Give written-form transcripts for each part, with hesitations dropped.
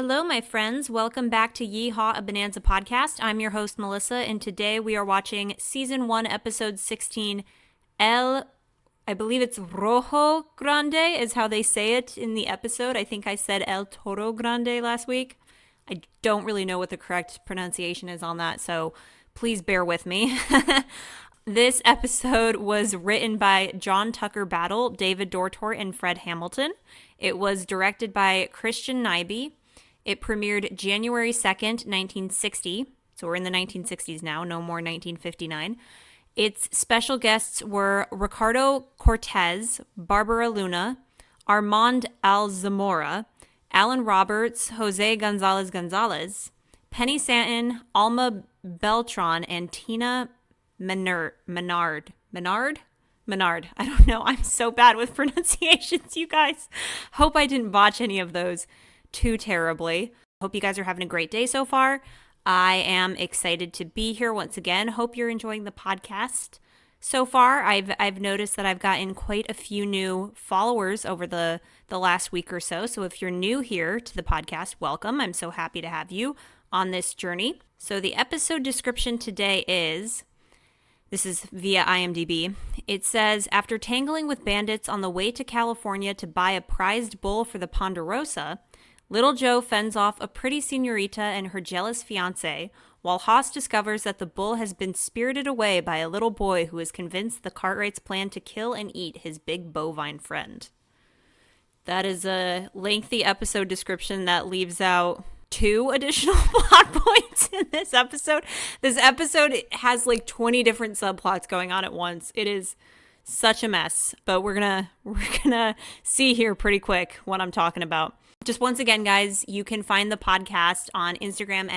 hello, my friends. Welcome back to Yee-Haw, a Bonanza podcast. I'm your host, Melissa, and today we are watching Season 1, Episode 16, I believe it's Rojo Grande is how they say it in the episode. I think I said El Toro Grande last week. I don't really know what the correct pronunciation is on that, so please bear with me. This episode was written by John Tucker Battle, David Dortort, and Fred Hamilton. It was directed by Christian Nyby. It premiered January 2nd, 1960. So we're in the 1960s now, no more 1959. Its special guests were Ricardo, Cortez, Barbara Luna, Armand Alzamora, Alan Roberts, Jose Gonzales, Penny Santon, Alma Beltron, and Tina Menard. I don't know. I'm so bad with pronunciations, you guys. Hope I didn't botch any of those too terribly. Hope you guys are having a great day so far. I am excited to be here once again. Hope you're enjoying the podcast. So far, I've noticed that I've gotten quite a few new followers over the last week or so. So if you're new here to the podcast, welcome. I'm so happy to have you on this journey. So the episode description today is, this is via IMDB. It says, after tangling with bandits on the way to California to buy a prized bull for the Ponderosa, Little Joe fends off a pretty senorita and her jealous fiancé, while Haas discovers that the bull has been spirited away by a little boy who is convinced the Cartwrights plan to kill and eat his big bovine friend. That is a lengthy episode description that leaves out 2 additional plot points in this episode. This episode has like 20 different subplots going on at once. It is such a mess, but we're gonna see here pretty quick what I'm talking about. Just once again, guys, you can find the podcast on Instagram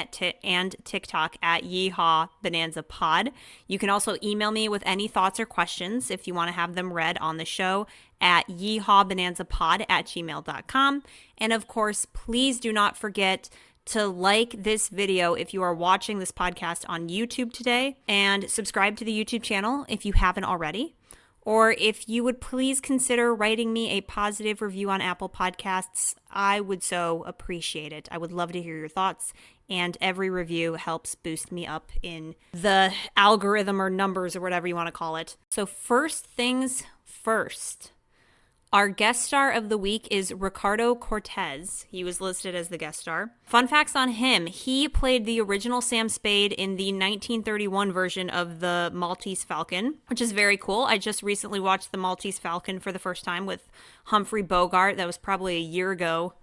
and TikTok at Yee-Haw Bonanza Pod. You can also email me with any thoughts or questions if you want to have them read on the show at yeehawbonanzapod@gmail.com. And of course, please do not forget to like this video if you are watching this podcast on YouTube today, and subscribe to the YouTube channel if you haven't already. Or if you would please consider writing me a positive review on Apple Podcasts, I would so appreciate it. I would love to hear your thoughts, and every review helps boost me up in the algorithm or numbers or whatever you want to call it. So first things first. Our guest star of the week is Ricardo Cortez. He was listed as the guest star. Fun facts on him. He played the original Sam Spade in the 1931 version of the Maltese Falcon, which is very cool. I just recently watched the Maltese Falcon for the first time with Humphrey Bogart. That was probably a year ago.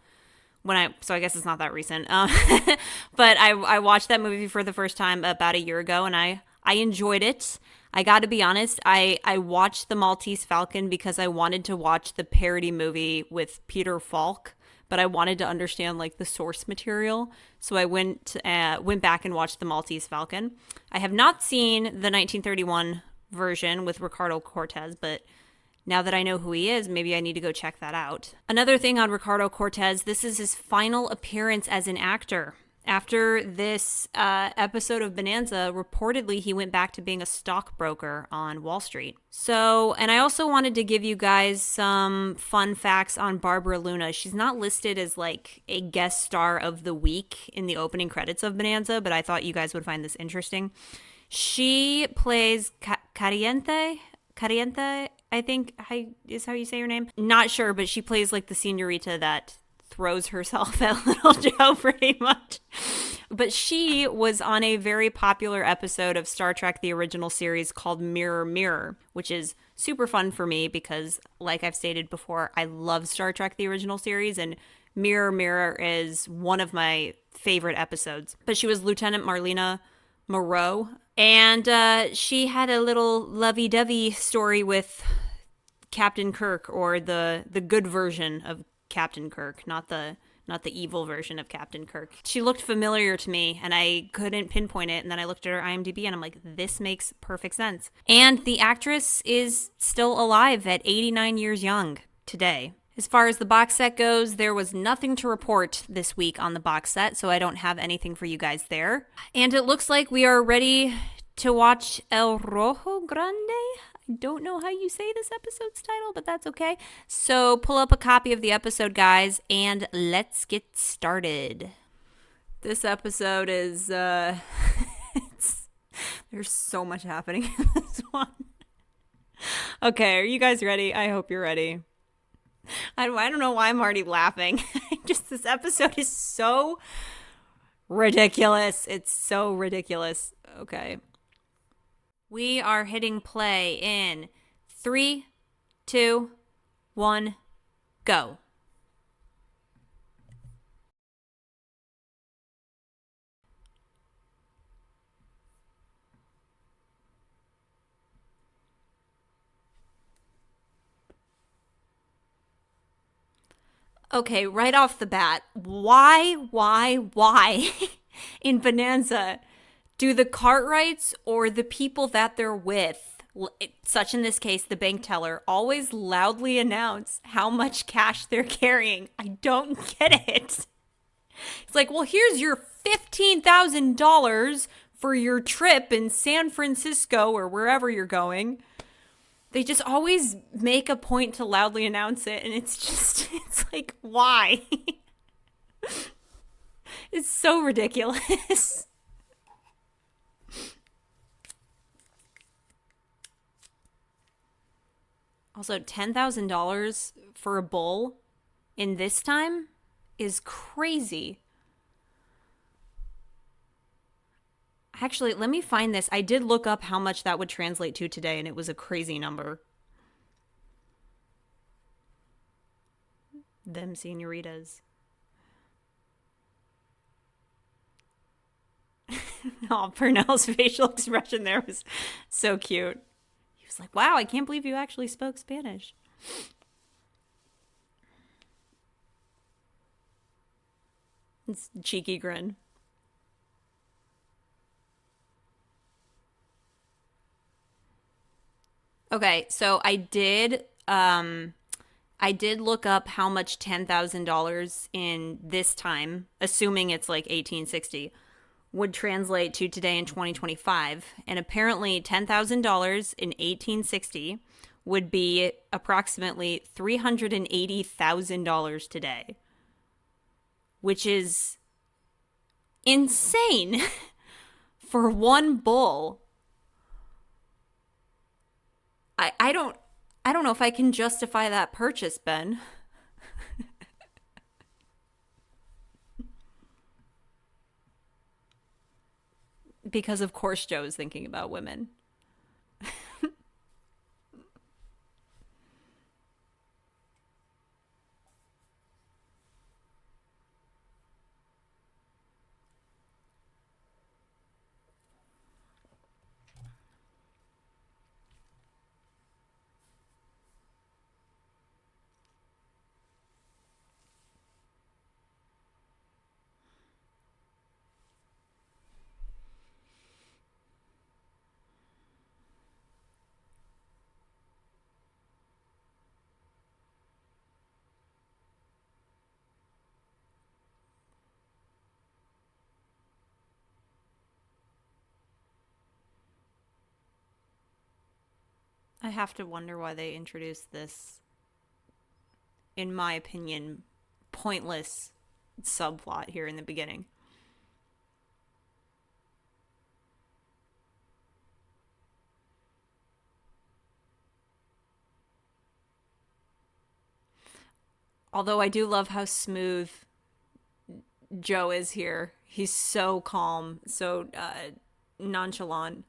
So I guess it's not that recent. But I watched that movie for the first time about a year ago, and I enjoyed it. I got to be honest, I watched the Maltese Falcon because I wanted to watch the parody movie with Peter Falk, but I wanted to understand like the source material. So I went back and watched the Maltese Falcon. I have not seen the 1931 version with Ricardo Cortez, but now that I know who he is, maybe I need to go check that out. Another thing on Ricardo Cortez, this is his final appearance as an actor. After this episode of Bonanza, reportedly he went back to being a stockbroker on Wall Street. So, and I also wanted to give you guys some fun facts on Barbara Luna. She's not listed as like a guest star of the week in the opening credits of Bonanza, but I thought you guys would find this interesting. She plays Cariente, I think is how you say her name. Not sure, but she plays like the senorita that throws herself at Little Joe pretty much. But she was on a very popular episode of Star Trek, the original series called Mirror Mirror, which is super fun for me because, like I've stated before, I love Star Trek, the original series, and Mirror Mirror is one of my favorite episodes. But she was Lieutenant Marlena Moreau, and she had a little lovey-dovey story with Captain Kirk, or the good version of Captain Kirk, not the evil version of Captain Kirk. She looked familiar to me, and I couldn't pinpoint it, and then I looked at her IMDb, and I'm like, this makes perfect sense. And the actress is still alive at 89 years young today. As far as the box set goes, there was nothing to report this week on the box set, so I don't have anything for you guys there. And it looks like we are ready to watch El Rojo Grande, I don't know how you say this episode's title, but that's okay. So pull up a copy of the episode, guys, and let's get started. This episode is, there's so much happening in this one. Okay, are you guys ready? I hope you're ready. I don't know why I'm already laughing. Just this episode is so ridiculous. It's so ridiculous. Okay. We are hitting play in 3, 2, 1, go. Okay, right off the bat, why in Bonanza do the Cartwrights or the people that they're with, such in this case the bank teller, always loudly announce how much cash they're carrying? I don't get it. It's like, well, here's your $15,000 for your trip in San Francisco or wherever you're going. They just always make a point to loudly announce it, and it's like, why? It's so ridiculous. Also, $10,000 for a bull in this time is crazy. Actually, let me find this. I did look up how much that would translate to today, and it was a crazy number. Them senoritas. Oh, Purnell's facial expression there was so cute. He was like, wow, I can't believe you actually spoke Spanish. It's a cheeky grin. Okay, so I did look up how much $10,000 in this time, assuming it's like 1860, would translate to today in 2025. And apparently $10,000 in 1860 would be approximately $380,000 today, which is insane for one bull. I don't know if I can justify that purchase, Ben. Because of course Joe's thinking about women. I have to wonder why they introduced this, in my opinion, pointless subplot here in the beginning. Although I do love how smooth Joe is here. He's so calm, so nonchalant.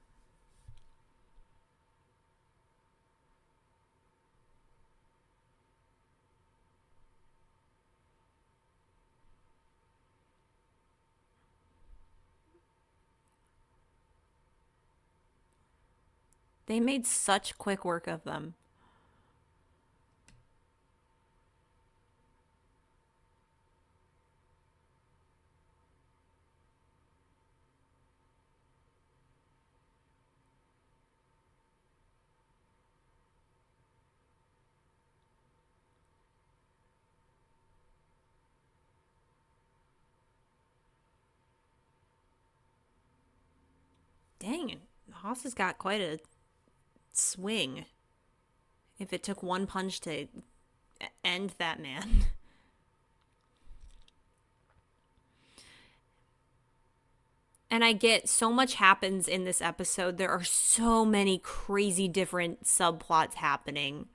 They made such quick work of them. Dang, Haas has got quite a swing if it took one punch to end that man. And I get so much happens in this episode. There are so many crazy different subplots happening,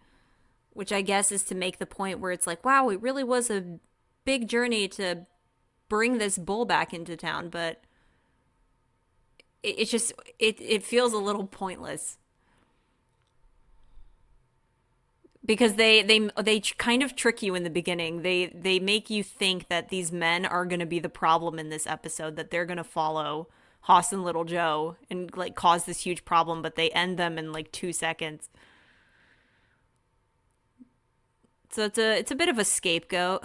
which I guess is to make the point where it's like, wow, it really was a big journey to bring this bull back into town, but it's just it feels a little pointless. Because they kind of trick you in the beginning. They make you think that these men are going to be the problem in this episode, that they're going to follow Hoss and Little Joe and like cause this huge problem, but they end them in like 2 seconds. So it's a bit of a scapegoat.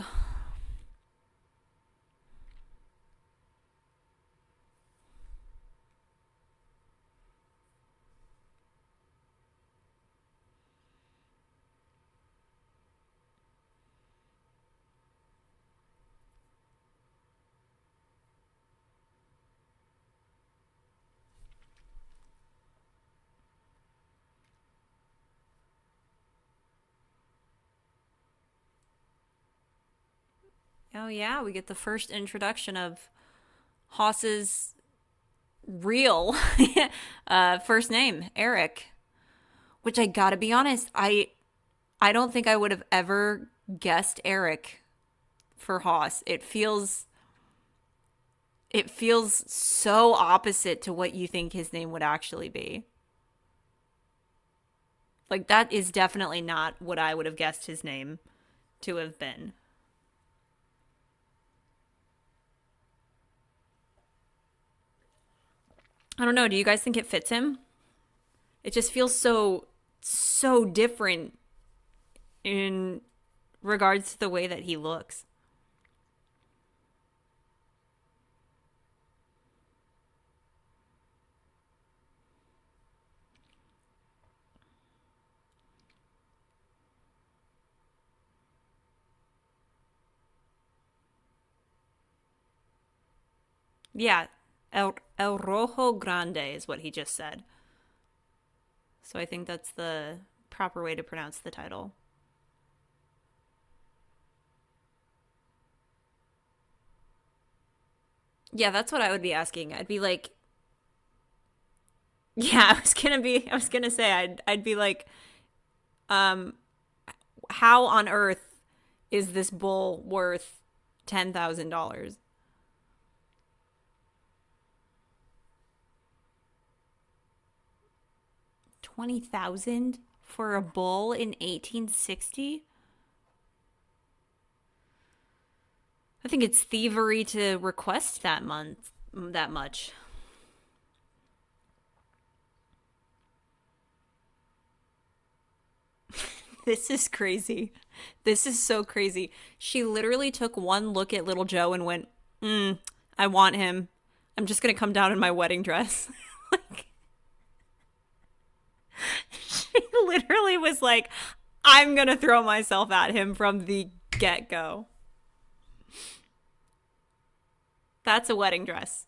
Oh yeah, we get the first introduction of Hoss's real first name, Eric. Which I gotta be honest, I don't think I would have ever guessed Eric for Hoss. It feels so opposite to what you think his name would actually be. Like that is definitely not what I would have guessed his name to have been. I don't know. Do you guys think it fits him? It just feels so different in regards to the way that he looks. Yeah, El Rojo Grande is what he just said. So I think that's the proper way to pronounce the title. Yeah, that's what I would be asking. I'd be like, yeah, I was gonna say, I'd be like, um, how on earth is this bull worth $10,000? 20,000 for a bull in 1860? I think it's thievery to request that much. This is crazy. This is so crazy. She literally took one look at little Joe and went, I want him. I'm just going to come down in my wedding dress. Like, she literally was like, I'm going to throw myself at him from the get go. That's a wedding dress.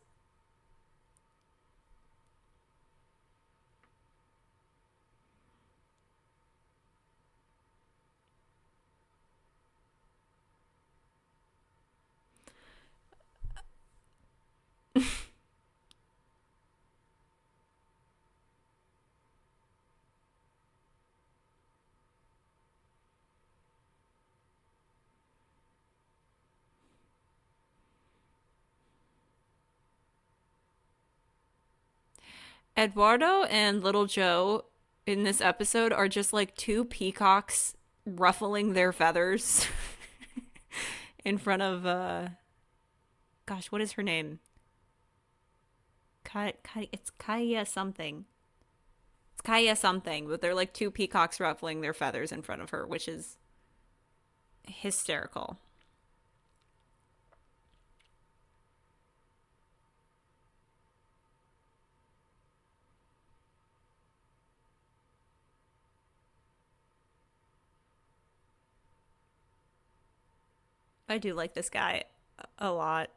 Eduardo and Little Joe in this episode are just like two peacocks ruffling their feathers in front of gosh, what is her name? It's Kaya something. It's Kaya something, but they're like two peacocks ruffling their feathers in front of her, which is hysterical. I do like this guy a lot.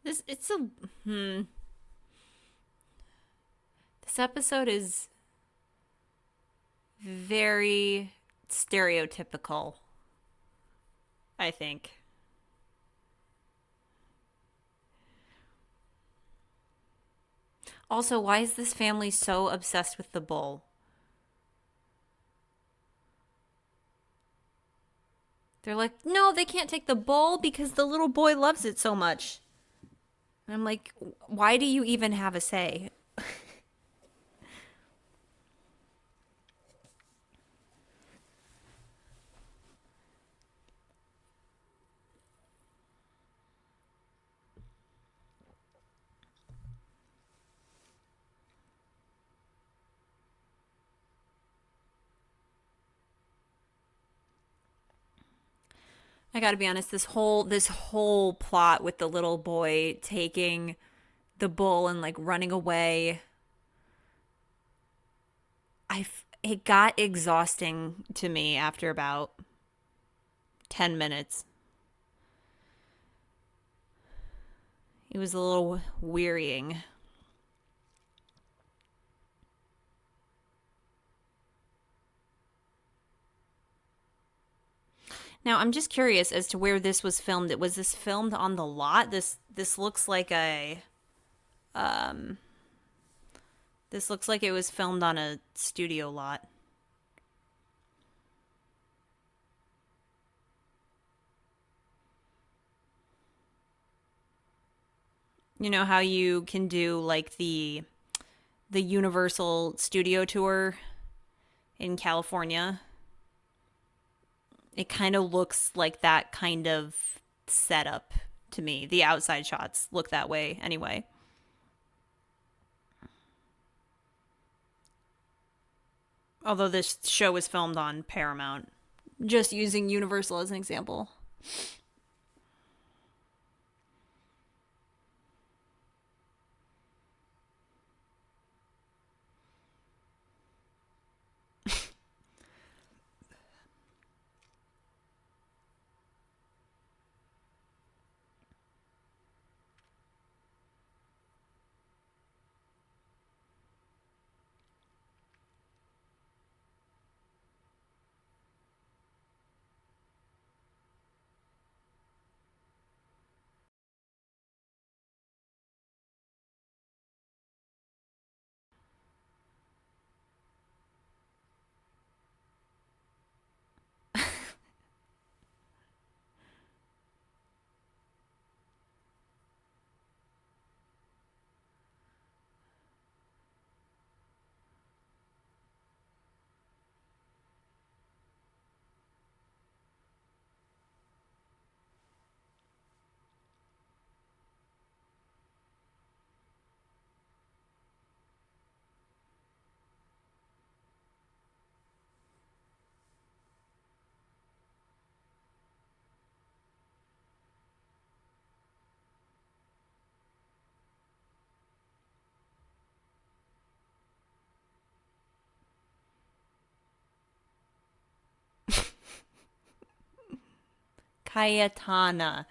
It's a this episode is very stereotypical, I think. Also, why is this family so obsessed with the bull? They're like, no, they can't take the bull because the little boy loves it so much. And I'm like, why do you even have a say? I gotta be honest, this whole plot with the little boy taking the bull and like running away, it got exhausting to me after about 10 minutes. It was a little wearying. Now, I'm just curious as to where this was filmed. Was this filmed on the lot? This looks like a um this looks like it was filmed on a studio lot. You know how you can do like the Universal Studio Tour in California? It kind of looks like that kind of setup to me. The outside shots look that way anyway. Although this show was filmed on Paramount. Just using Universal as an example. Cayetana.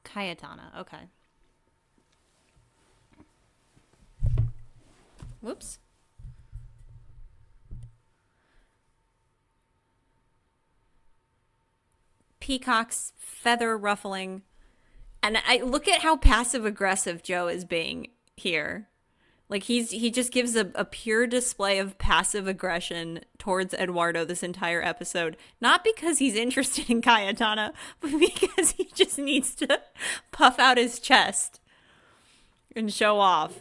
Cayetana. Okay. Whoops. Peacock's feather ruffling. And I look at how passive aggressive Joe is being here. Like he just gives a pure display of passive aggression towards Eduardo this entire episode. Not because he's interested in Cayetana, but because he just needs to puff out his chest and show off.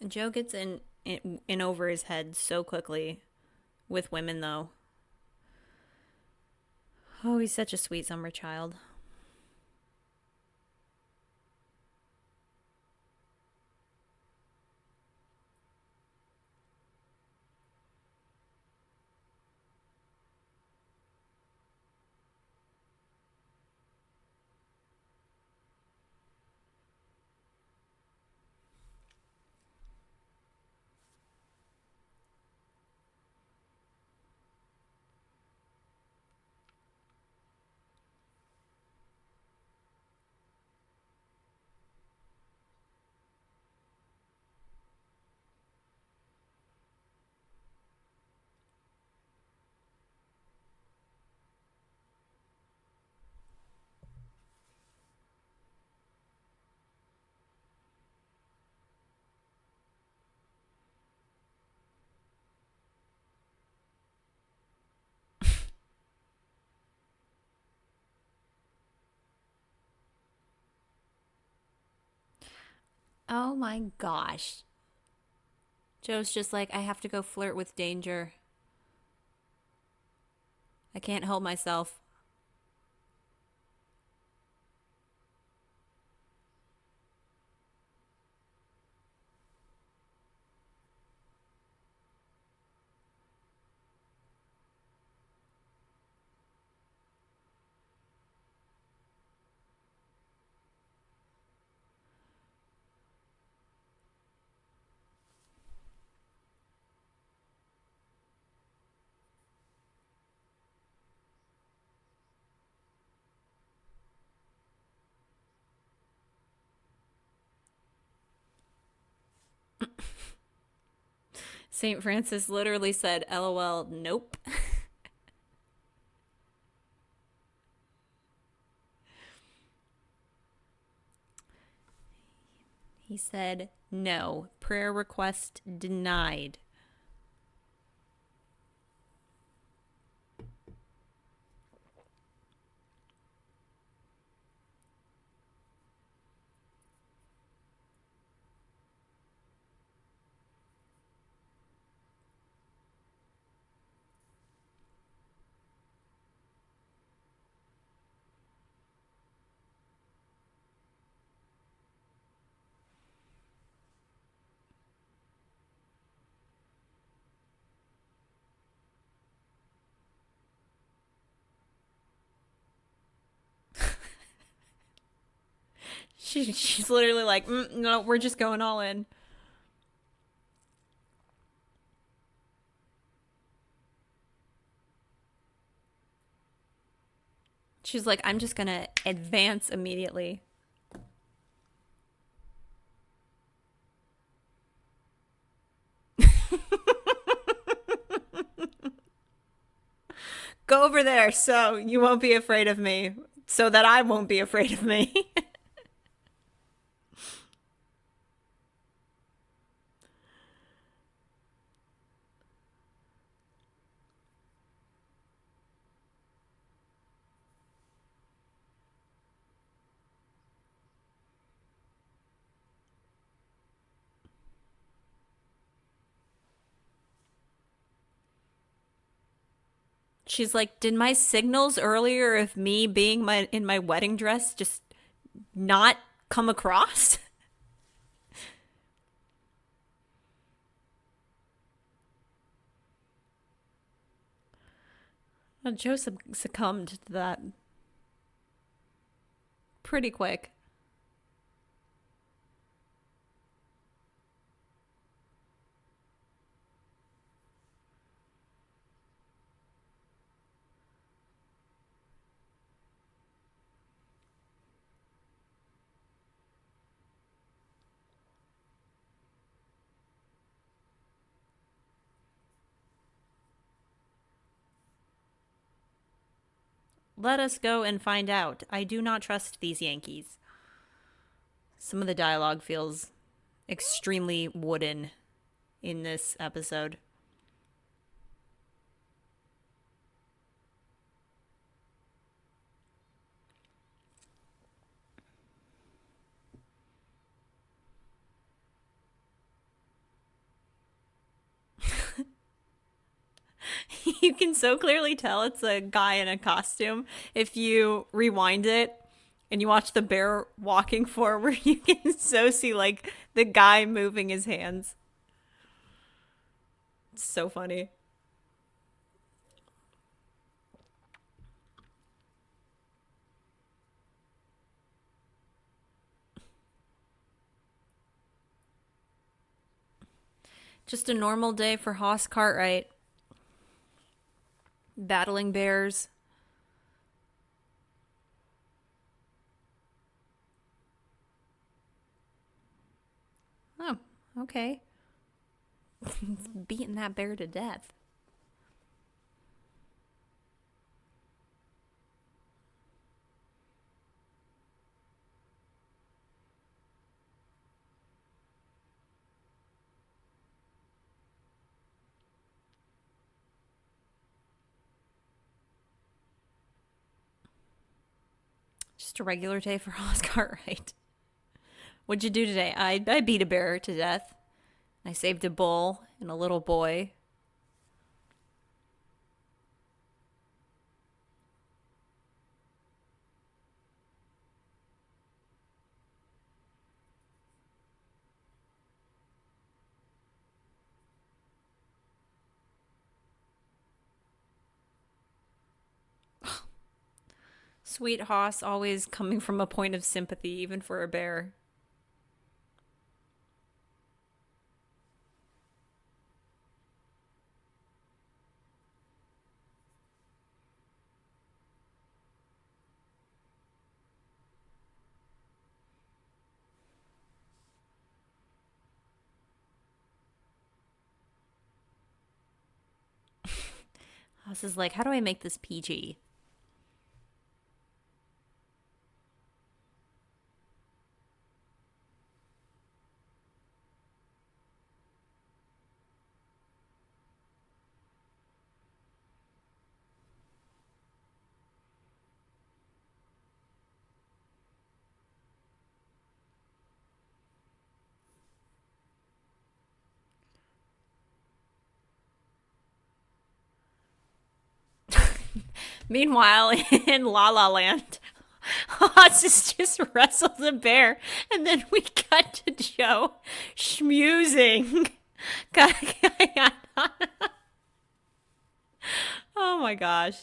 Joe gets in over his head so quickly with women, though. Oh, he's such a sweet summer child. Oh my gosh. Joe's just like, I have to go flirt with danger. I can't help myself. St. Francis literally said, LOL, nope. He said, no, prayer request denied. She's literally like, no, we're just going all in. She's like, I'm just gonna advance immediately. Go over there so you won't be afraid of me, so that I won't be afraid of me. She's like, did my signals earlier of me being in my wedding dress just not come across? Well, Joseph succumbed to that pretty quick. Let us go and find out. I do not trust these Yankees. Some of the dialogue feels extremely wooden in this episode. You can so clearly tell it's a guy in a costume if you rewind it and you watch the bear walking forward. You can so see like the guy moving his hands. It's so funny. Just a normal day for Hoss Cartwright. Battling bears. Oh, okay. Beating that bear to death. Just a regular day for Hoss Cartwright. What'd you do today? I beat a bear to death. I saved a bull and a little boy. Sweet Hoss, always coming from a point of sympathy, even for a bear. Hoss is like, how do I make this PG? Meanwhile, in La La Land, Hoss has just wrestled a bear, and then we cut to Joe schmusing. Oh my gosh.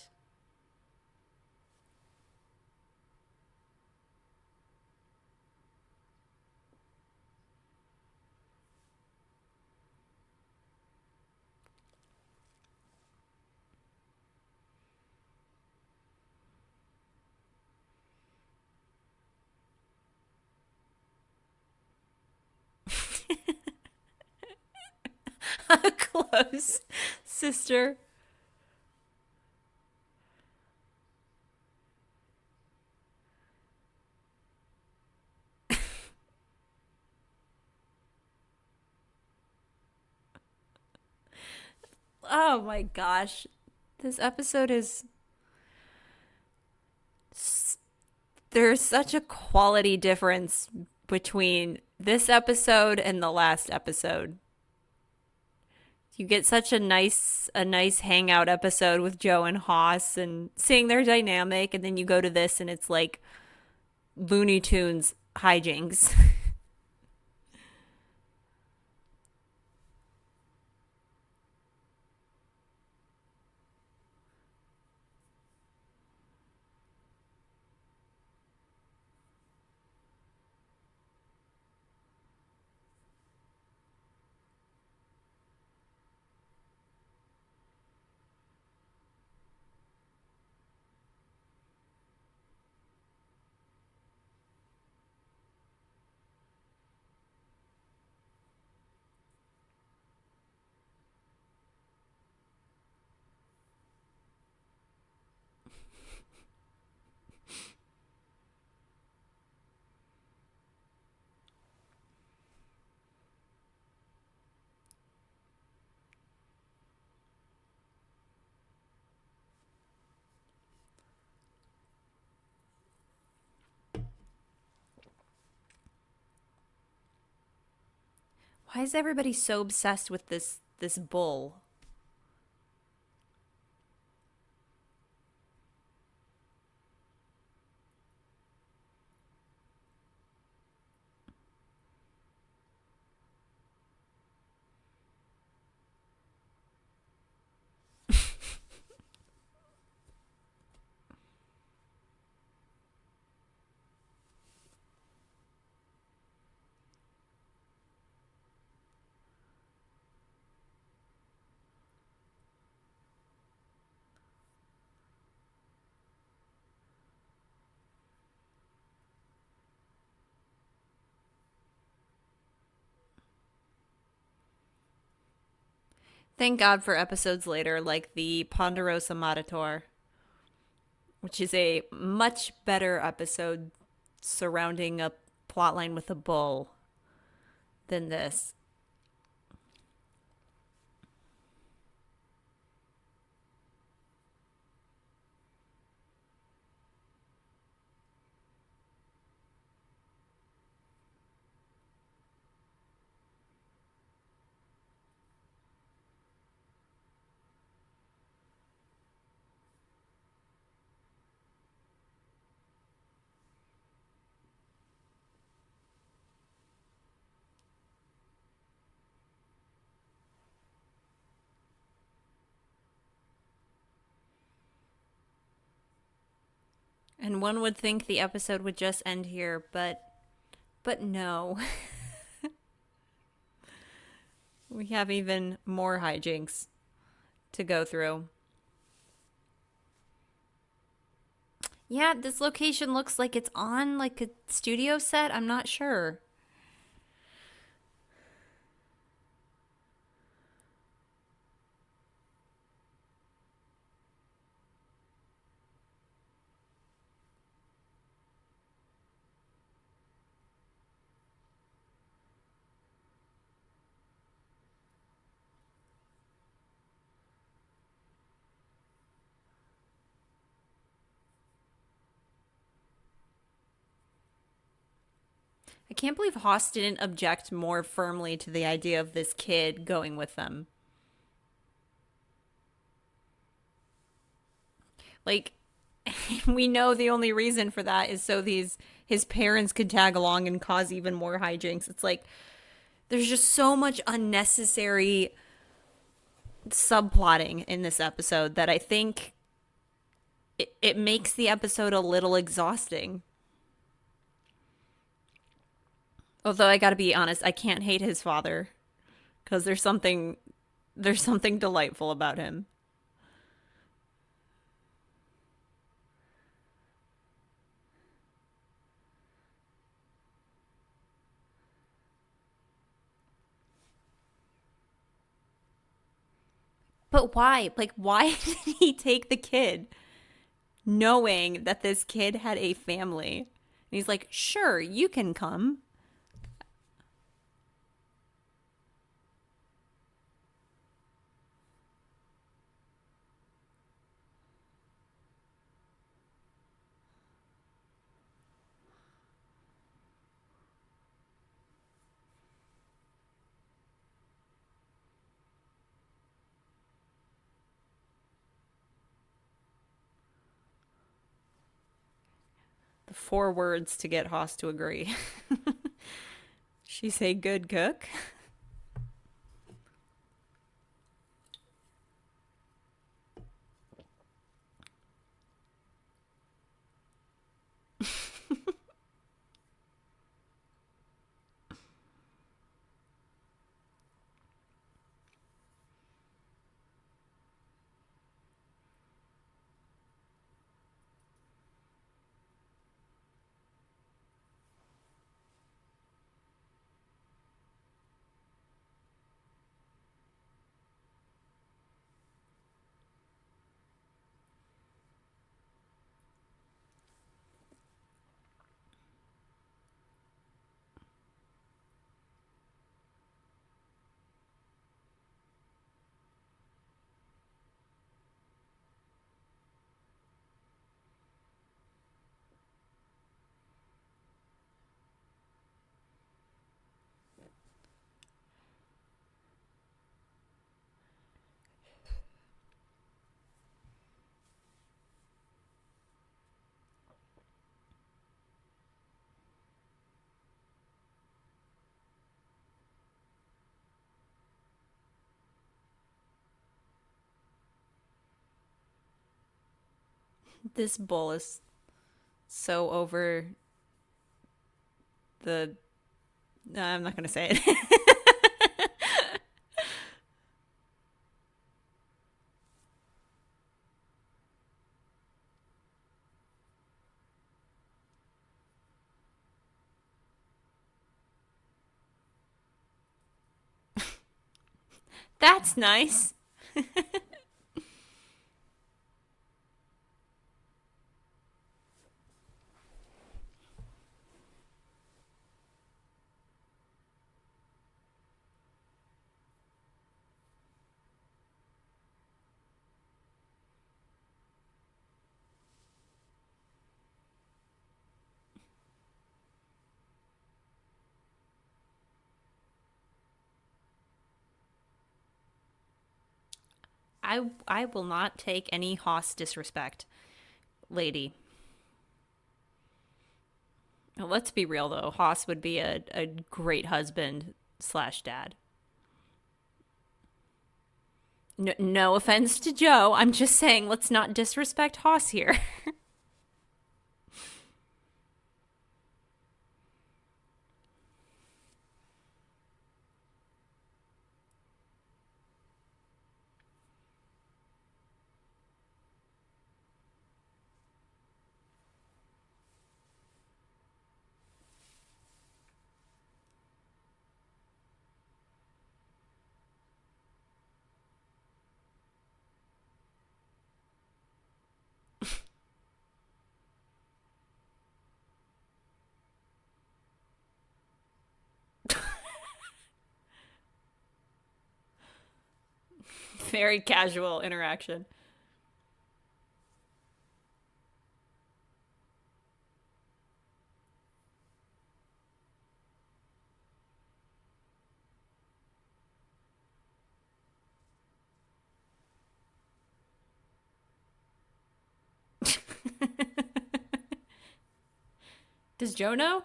Close, sister. Oh my gosh. This episode is. There's such a quality difference between this episode and the last episode. You get such a nice hangout episode with Joe and Hoss and seeing their dynamic, and then you go to this and it's like Looney Tunes hijinks. Why is everybody so obsessed with this bull? Thank God for episodes later, like the Ponderosa Matator, which is a much better episode surrounding a plotline with a bull than this. And one would think the episode would just end here, but no. We have even more hijinks to go through. Yeah, this location looks like it's on like a studio set. I'm not sure. I can't believe Haas didn't object more firmly to the idea of this kid going with them. Like, we know the only reason for that is so his parents could tag along and cause even more hijinks. It's like there's just so much unnecessary subplotting in this episode that I think it makes the episode a little exhausting. Although I gotta be honest, I can't hate his father because there's something delightful about him. But why? Like, why did he take the kid knowing that this kid had a family? And he's like, sure, you can come. The four words to get Haas to agree. She's a good cook. This bull is so over the. No, I'm not going to say it. That's nice. I will not take any Haas disrespect, lady. Let's be real though. Haas would be a great husband slash dad. No, no offense to Joe. I'm just saying let's not disrespect Haas here. Very casual interaction. Does Joe know?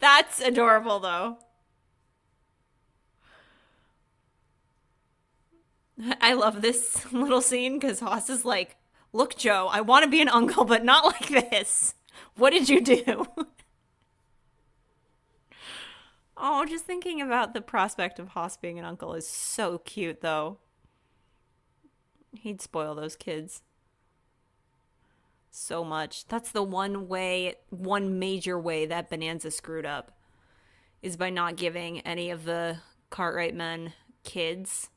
That's adorable though. I love this little scene because Haas is like, look, Joe, I want to be an uncle, but not like this. What did you do? Oh, just thinking about the prospect of Haas being an uncle is so cute, though. He'd spoil those kids so much. That's the one way, one major way that Bonanza screwed up is by not giving any of the Cartwright men kids,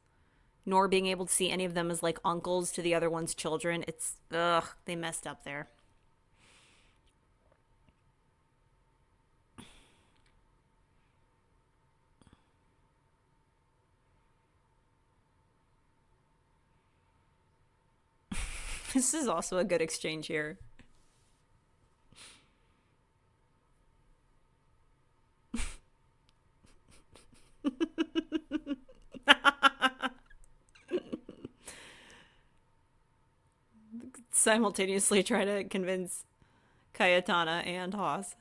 nor being able to see any of them as like uncles to the other one's children. It's, ugh, they messed up there. This is also a good exchange here. Simultaneously try to convince Cayetana and Haas.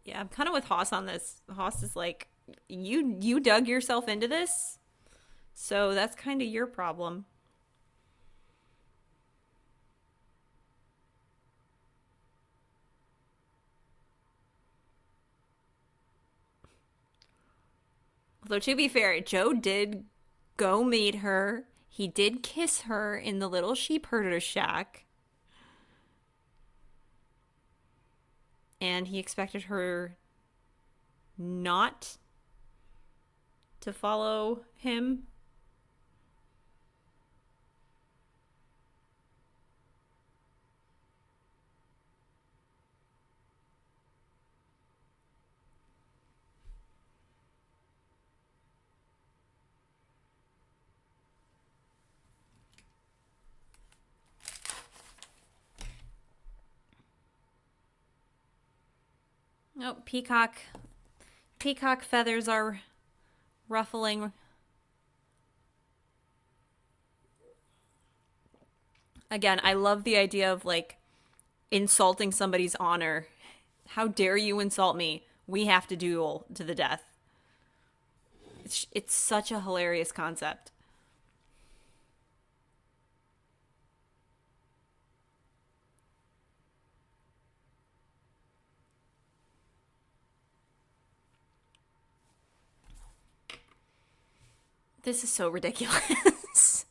Yeah, I'm kind of with Haas on this. Haas is like, You dug yourself into this, so that's kind of your problem. Although to be fair, Joe did go meet her. He did kiss her in the little sheep herder shack. And he expected her not to follow him. Oh, peacock. Peacock feathers are ruffling. Again, I love the idea of like insulting somebody's honor. How dare you insult me? We have to duel to the death. It's such a hilarious concept. This is so ridiculous.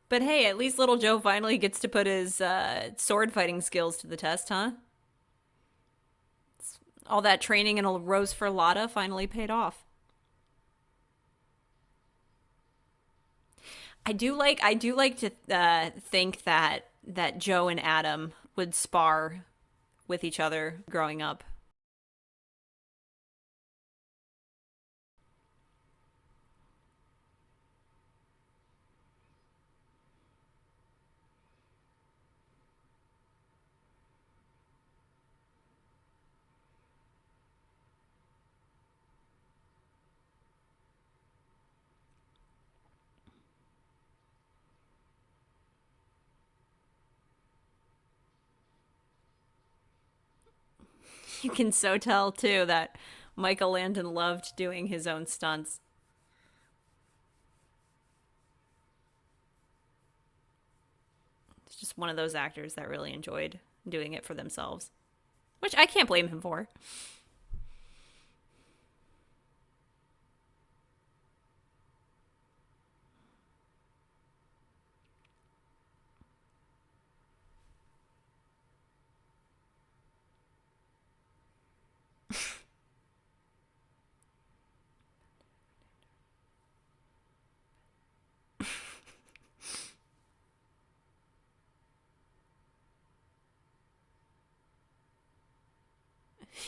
But hey, at least little Joe finally gets to put his sword fighting skills to the test, huh? All that training in a rose for Lotta finally paid off. I do like to think that Joe and Adam would spar with each other growing up. You can so tell too that Michael Landon loved doing his own stunts. It's just one of those actors that really enjoyed doing it for themselves, which I can't blame him for.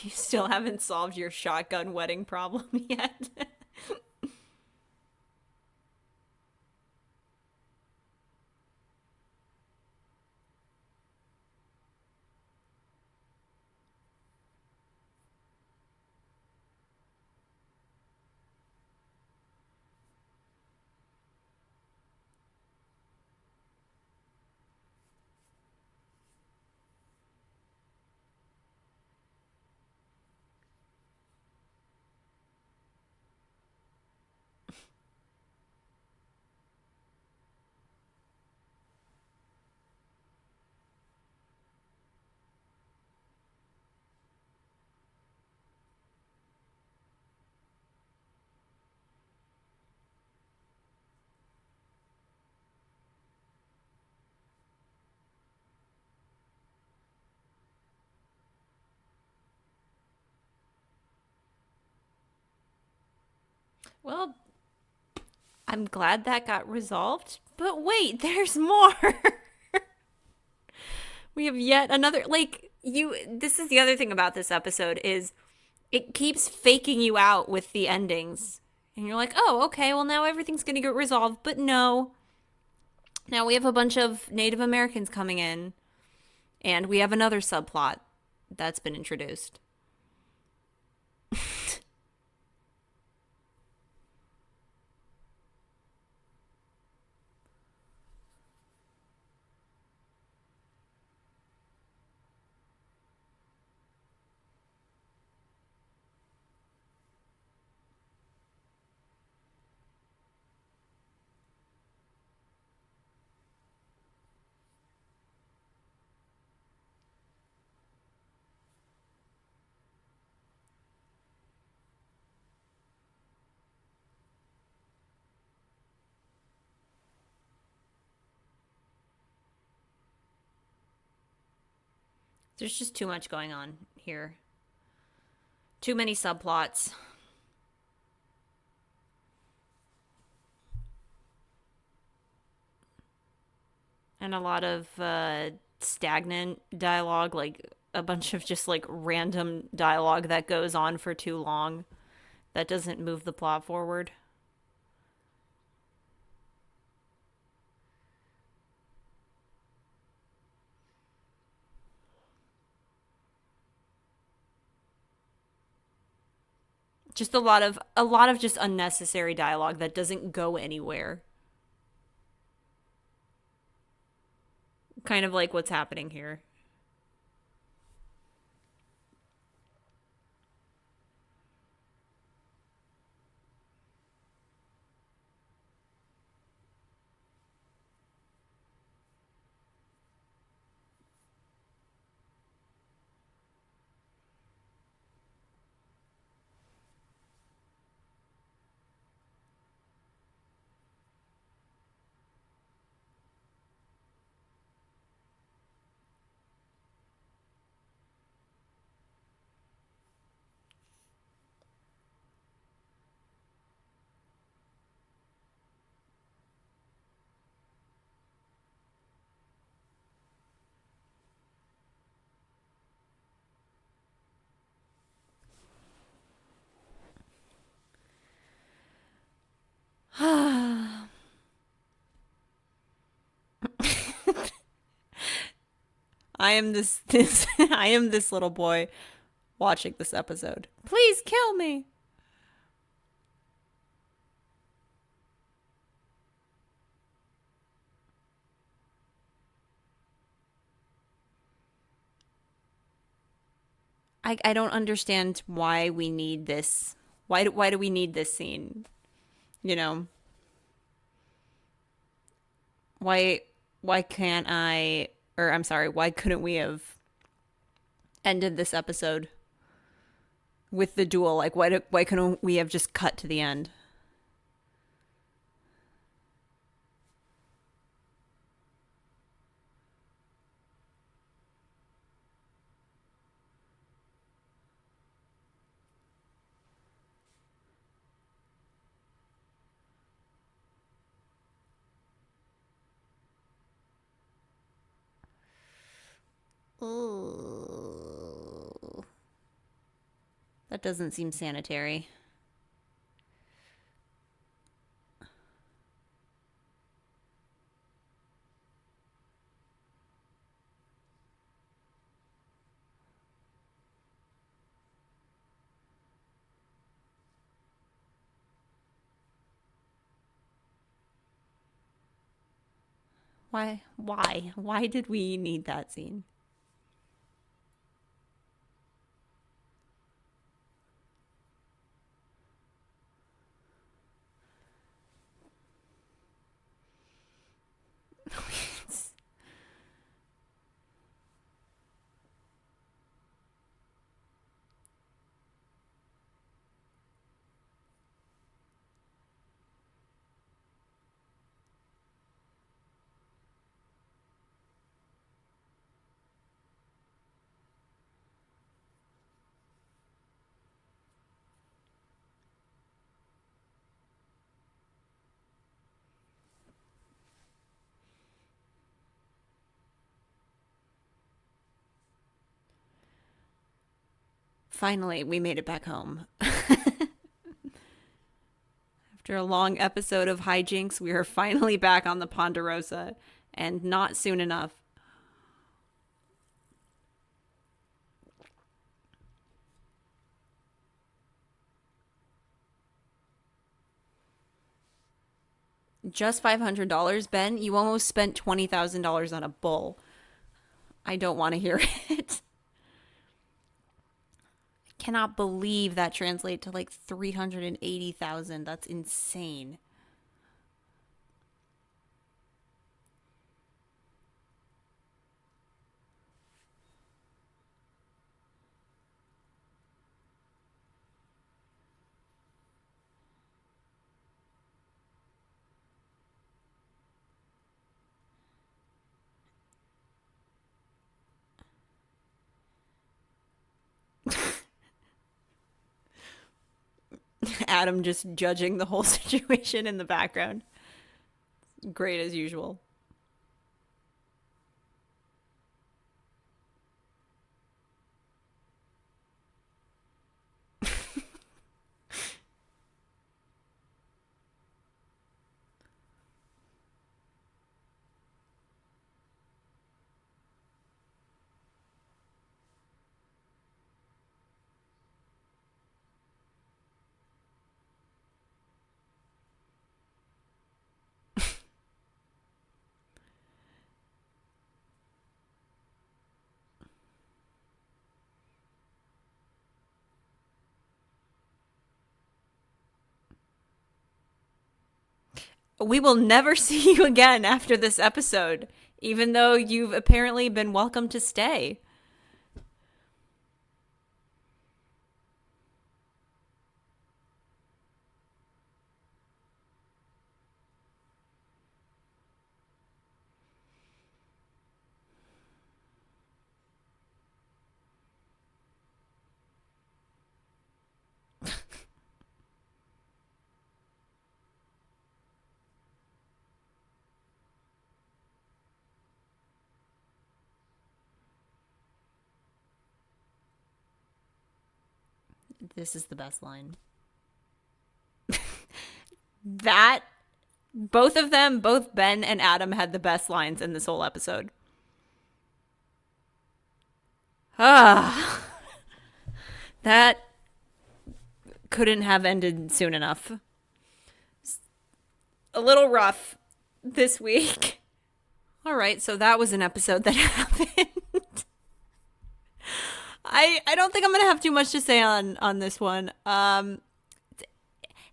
You still haven't solved your shotgun wedding problem yet. Well, I'm glad that got resolved. But wait, there's more. We have yet another like you this is the other thing about this episode is it keeps faking you out with the endings. And you're like, "Oh, okay, well now everything's going to get resolved." But no. Now we have a bunch of Native Americans coming in and we have another subplot that's been introduced. There's just too much going on here. Too many subplots. And a lot of stagnant dialogue, like a bunch of just like random dialogue that goes on for too long that doesn't move the plot forward. Just a lot of just unnecessary dialogue that doesn't go anywhere. Kind of like what's happening here. I am this I am this little boy watching this episode. Please kill me. I don't understand why we need this. Why do we need this scene? You know, why why can't I or I'm sorry, why couldn't we have ended this episode with the duel? Like why couldn't we have just cut to the end? Oh. That doesn't seem sanitary. Why did we need that scene? Finally, we made it back home. After a long episode of hijinks, we are finally back on the Ponderosa, and not soon enough. Just $500, Ben? You almost spent $20,000 on a bull. I don't want to hear it. Cannot believe that translates to like 380,000. That's insane. Adam just judging the whole situation in the background. Great as usual. We will never see you again after this episode, even though you've apparently been welcome to stay. This is the best line. That, both of them, both Ben and Adam had the best lines in this whole episode. Ah, that couldn't have ended soon enough. A little rough this week. All right, so that was an episode that happened. I don't think I'm going to have too much to say on this one.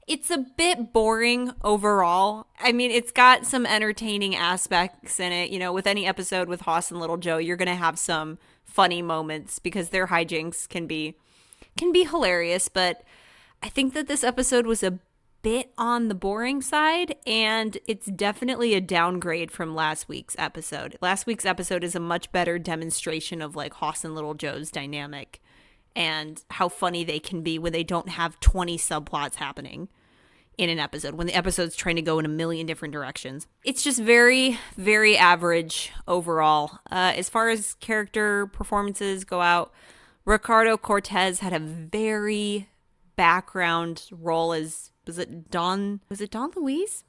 It's a bit boring overall. I mean, it's got some entertaining aspects in it. You know, with any episode with Hoss and Little Joe, you're going to have some funny moments because their hijinks can be hilarious. But I think that this episode was a bit on the boring side, and it's definitely a downgrade from last week's episode. Last week's episode is a much better demonstration of like Hoss and Little Joe's dynamic and how funny they can be when they don't have 20 subplots happening in an episode, when the episode's trying to go in a million different directions. It's just very, very average overall. As far as character performances go out, Ricardo Cortez had a very background role as, was it Don Luis?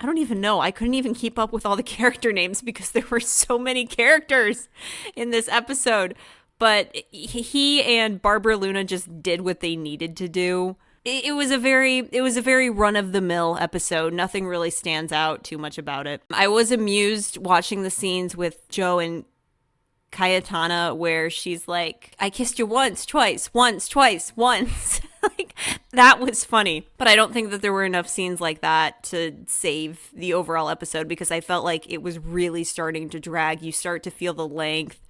I don't even know. I couldn't even keep up with all the character names because there were so many characters in this episode. But he and Barbara Luna just did what they needed to do. It was a very run-of-the-mill episode. Nothing really stands out too much about it. I was amused watching the scenes with Joe and Cayetana where she's like, I kissed you once, twice, once. Like, that was funny. But I don't think that there were enough scenes like that to save the overall episode because I felt like it was really starting to drag. You start to feel the length.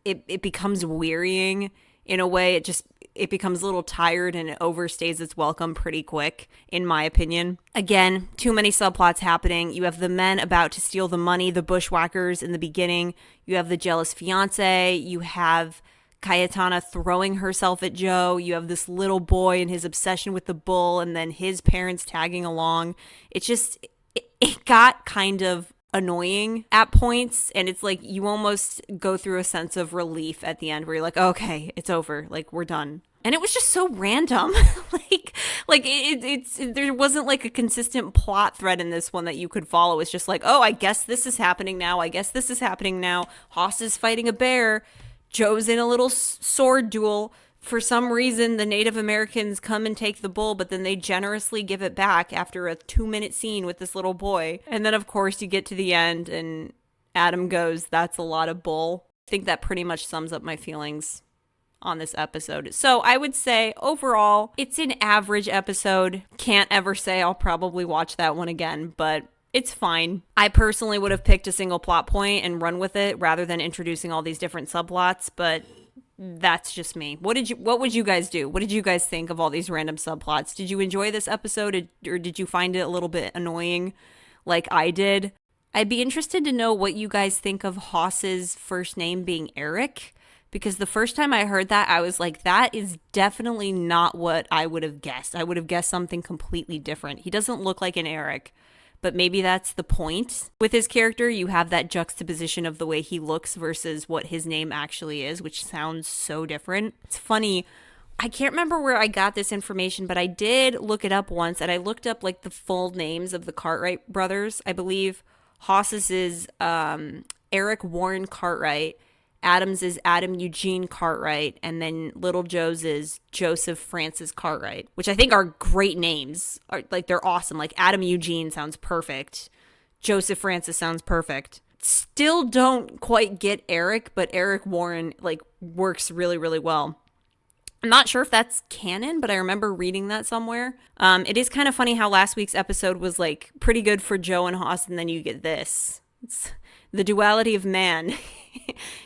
It becomes wearying in a way. It becomes a little tired and it overstays its welcome pretty quick, in my opinion. Again, too many subplots happening. You have the men about to steal the money, the bushwhackers in the beginning. You have the jealous fiance. You have Cayetana throwing herself at Joe. You have this little boy and his obsession with the bull and then his parents tagging along. It got kind of annoying at points, and it's like you almost go through a sense of relief at the end where you're like, okay, it's over, like we're done. And it was just so random. There wasn't like a consistent plot thread in this one that you could follow. It's just like, oh, I guess this is happening now. Hoss is fighting a bear. Joe's in a little sword duel. For some reason, the Native Americans come and take the bull, but then they generously give it back after a 2-minute scene with this little boy. And then, of course, you get to the end and Adam goes, that's a lot of bull. I think that pretty much sums up my feelings on this episode. So I would say overall, it's an average episode. Can't ever say I'll probably watch that one again, but it's fine. I personally would have picked a single plot point and run with it rather than introducing all these different subplots, but that's just me. What would you guys do? What did you guys think of all these random subplots? Did you enjoy this episode or did you find it a little bit annoying like I did? I'd be interested to know what you guys think of Hoss's first name being Eric, because the first time I heard that, I was like, that is definitely not what I would have guessed. I would have guessed something completely different. He doesn't look like an Eric, but maybe that's the point. With his character, you have that juxtaposition of the way he looks versus what his name actually is, which sounds so different. It's funny. I can't remember where I got this information, but I did look it up once, and I looked up like the full names of the Cartwright brothers. I believe Haas's is Eric Warren Cartwright, Adams is Adam Eugene Cartwright, and then Little Joe's is Joseph Francis Cartwright, which I think are great names. Like, they're awesome. Like, Adam Eugene sounds perfect. Joseph Francis sounds perfect. Still don't quite get Eric, but Eric Warren, like, works really, really well. I'm not sure if that's canon, but I remember reading that somewhere. It is kind of funny how last week's episode was, like, pretty good for Joe and Haas, and then you get this. It's the duality of man.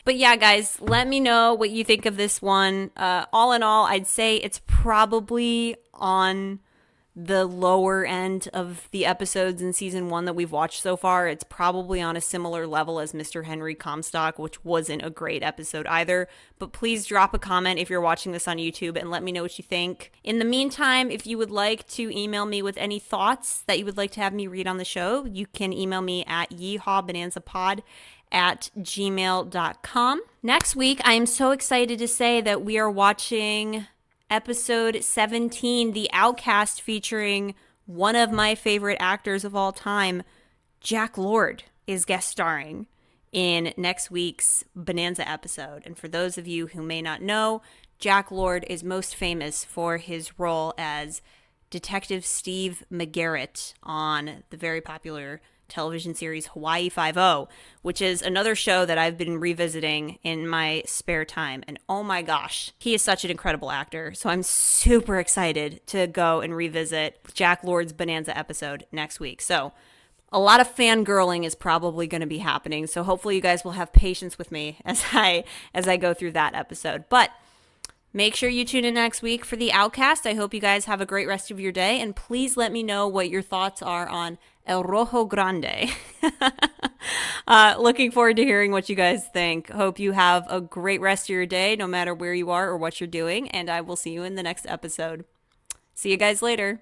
But yeah, guys, let me know what you think of this one. All in all, I'd say it's probably on the lower end of the episodes in season 1 that we've watched so far. It's probably on a similar level as Mr. Henry Comstock, which wasn't a great episode either. But please drop a comment if you're watching this on YouTube and let me know what you think. In the meantime, if you would like to email me with any thoughts that you would like to have me read on the show, you can email me at yeehawbonanzapod@gmail.com. Next week, I am so excited to say that we are watching episode 17, The Outcast, featuring one of my favorite actors of all time. Jack Lord is guest starring in next week's Bonanza episode. And for those of you who may not know, Jack Lord is most famous for his role as Detective Steve McGarrett on the very popular television series Hawaii Five-0, which is another show that I've been revisiting in my spare time. And oh my gosh, he is such an incredible actor. So I'm super excited to go and revisit Jack Lord's Bonanza episode next week. So a lot of fangirling is probably going to be happening. So hopefully you guys will have patience with me as I go through that episode. But make sure you tune in next week for The Outcast. I hope you guys have a great rest of your day. And please let me know what your thoughts are on El Rojo Grande. Looking forward to hearing what you guys think. Hope you have a great rest of your day, no matter where you are or what you're doing. And I will see you in the next episode. See you guys later.